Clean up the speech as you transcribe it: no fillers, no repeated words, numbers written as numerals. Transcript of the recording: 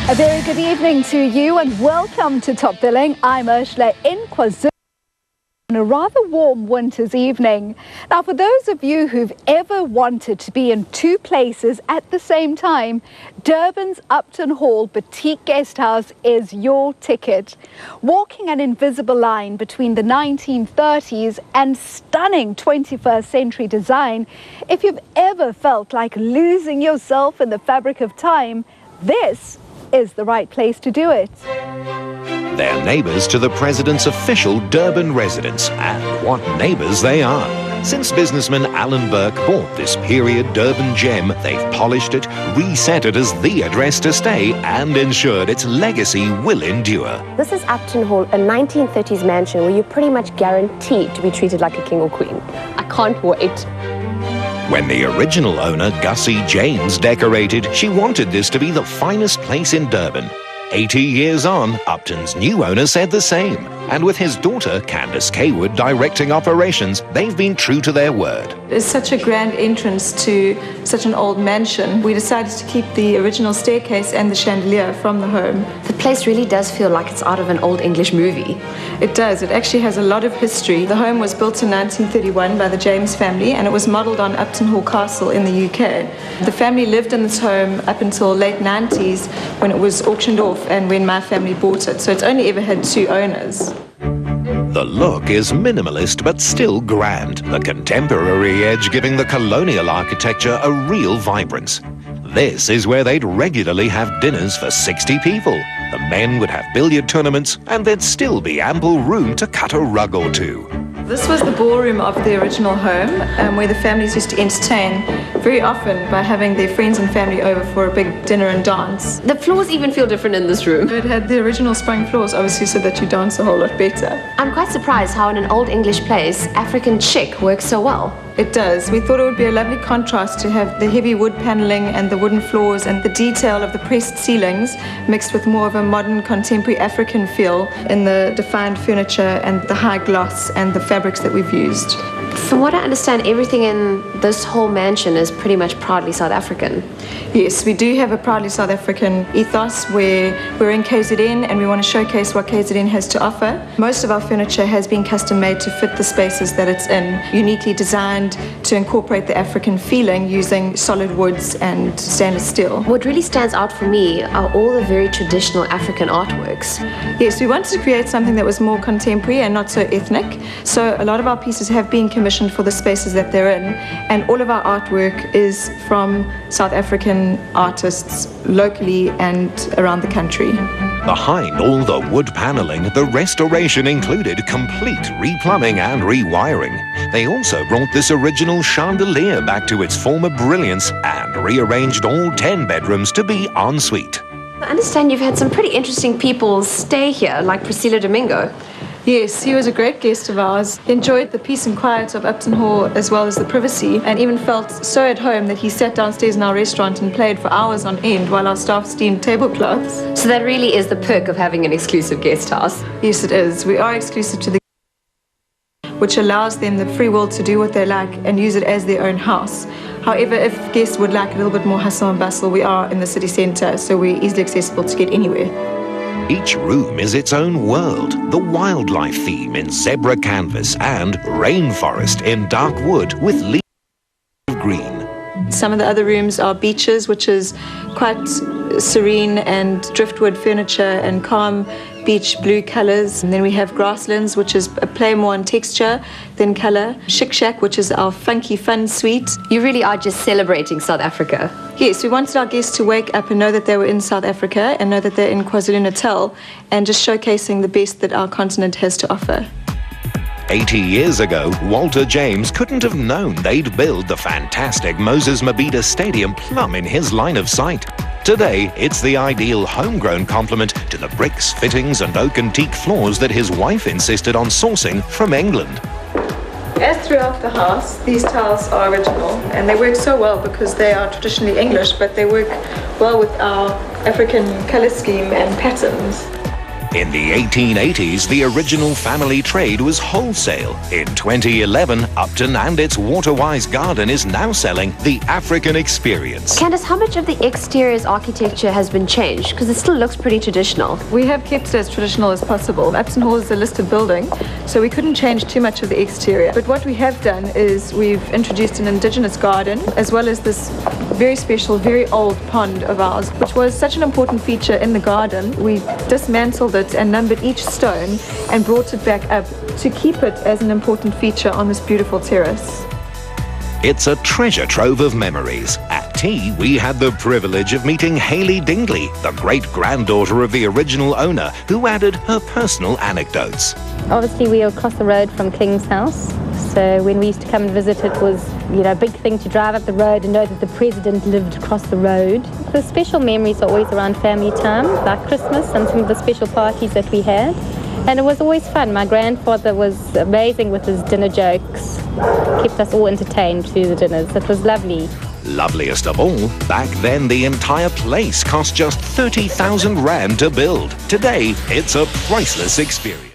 A very good evening to you and welcome to Top Billing. I'm Ursula in KwaZulu on a rather warm winter's evening. Now, for those of you who've ever wanted to be in two places at the same time, Durban's Upton Hall Boutique Guesthouse is your ticket. Walking an invisible line between the 1930s and stunning 21st century design, if you've ever felt like losing yourself in the fabric of time, this is the right place to do it. They're neighbours to the President's official Durban residence, and what neighbours they are. Since businessman Alan Burke bought this period Durban gem, they've polished it, reset it as the address to stay, and ensured its legacy will endure. This is Upton Hall, a 1930s mansion where you're pretty much guaranteed to be treated like a king or queen. I can't wait. When the original owner, Gussie James, decorated, she wanted this to be the finest place in Durban. 80 years on, Upton's new owner said the same. And with his daughter, Candice Kaywood, directing operations, they've been true to their word. It's such a grand entrance to such an old mansion. We decided to keep the original staircase and the chandelier from the home. The place really does feel like it's out of an old English movie. It does. It actually has a lot of history. The home was built in 1931 by the James family, and it was modelled on Upton Hall Castle in the UK. The family lived in this home up until late 90s when it was auctioned off and when my family bought it. So it's only ever had two owners. The look is minimalist but still grand, the contemporary edge giving the colonial architecture a real vibrance. This is where they'd regularly have dinners for 60 people. The men would have billiard tournaments, and there'd still be ample room to cut a rug or two. This was the ballroom of the original home, where the families used to entertain very often by having their friends and family over for a big dinner and dance. The floors even feel different in this room. It had the original sprung floors, obviously, so that you dance a whole lot better. I'm quite surprised how in an old English place, African chic works so well. It does. We thought it would be a lovely contrast to have the heavy wood paneling and the wooden floors and the detail of the pressed ceilings mixed with more of a modern contemporary African feel in the defined furniture and the high gloss and the fabrics that we've used. From what I understand, everything in this whole mansion is pretty much proudly South African. Yes, we do have a proudly South African ethos where we're in KZN and we want to showcase what KZN has to offer. Most of our furniture has been custom made to fit the spaces that it's in, uniquely designed to incorporate the African feeling using solid woods and stainless steel. What really stands out for me are all the very traditional African artworks. Yes, we wanted to create something that was more contemporary and not so ethnic. So a lot of our pieces have been commissioned for the spaces that they're in, and all of our artwork is from South African artists locally and around the country. Behind all the wood paneling, the restoration included complete replumbing and rewiring. They also brought this original chandelier back to its former brilliance and rearranged all 10 bedrooms to be ensuite. I understand you've had some pretty interesting people stay here, like Priscilla Domingo. Yes, he was a great guest of ours. He enjoyed the peace and quiet of Upton Hall as well as the privacy, and even felt so at home that he sat downstairs in our restaurant and played for hours on end while our staff steamed tablecloths. So that really is the perk of having an exclusive guest house. Yes, it is. We are exclusive to the which allows them the free will to do what they like and use it as their own house. However, if guests would like a little bit more hustle and bustle, we are in the city centre, so we're easily accessible to get anywhere. Each room is its own world, the wildlife theme in zebra canvas and rainforest in dark wood with leaves of green. Some of the other rooms are beaches, which is quite serene, and driftwood furniture and calm beach blue colours. And then we have grasslands, which is a play more on texture than colour. Chic Shack, which is our funky fun suite. You really are just celebrating South Africa. Yes, we wanted our guests to wake up and know that they were in South Africa and know that they're in KwaZulu-Natal, and just showcasing the best that our continent has to offer. 80 years ago, Walter James couldn't have known they'd build the fantastic Moses Mabhida Stadium plumb in his line of sight. Today, it's the ideal homegrown complement to the bricks, fittings and oak antique floors that his wife insisted on sourcing from England. As throughout the house, these tiles are original, and they work so well because they are traditionally English, but they work well with our African colour scheme and patterns. In the 1880s, the original family trade was wholesale. In 2011, Upton and its water-wise garden is now selling the African experience. Candace, how much of the exterior's architecture has been changed? Because it still looks pretty traditional. We have kept it as traditional as possible. Upton Hall is a listed building, so we couldn't change too much of the exterior. But what we have done is we've introduced an indigenous garden, as well as this very special, very old pond of ours, which was such an important feature in the garden. We dismantled it and numbered each stone and brought it back up to keep it as an important feature on this beautiful terrace. It's a treasure trove of memories. At tea, we had the privilege of meeting Hayley Dingley, the great-granddaughter of the original owner, who added her personal anecdotes. Obviously, we are across the road from King's house, so when we used to come and visit, it was, a big thing to drive up the road and know that the president lived across the road. The special memories are always around family time, like Christmas and some of the special parties that we had. And it was always fun. My grandfather was amazing with his dinner jokes, kept us all entertained through the dinners. It was lovely. Loveliest of all, back then the entire place cost just 30,000 rand to build. Today, it's a priceless experience.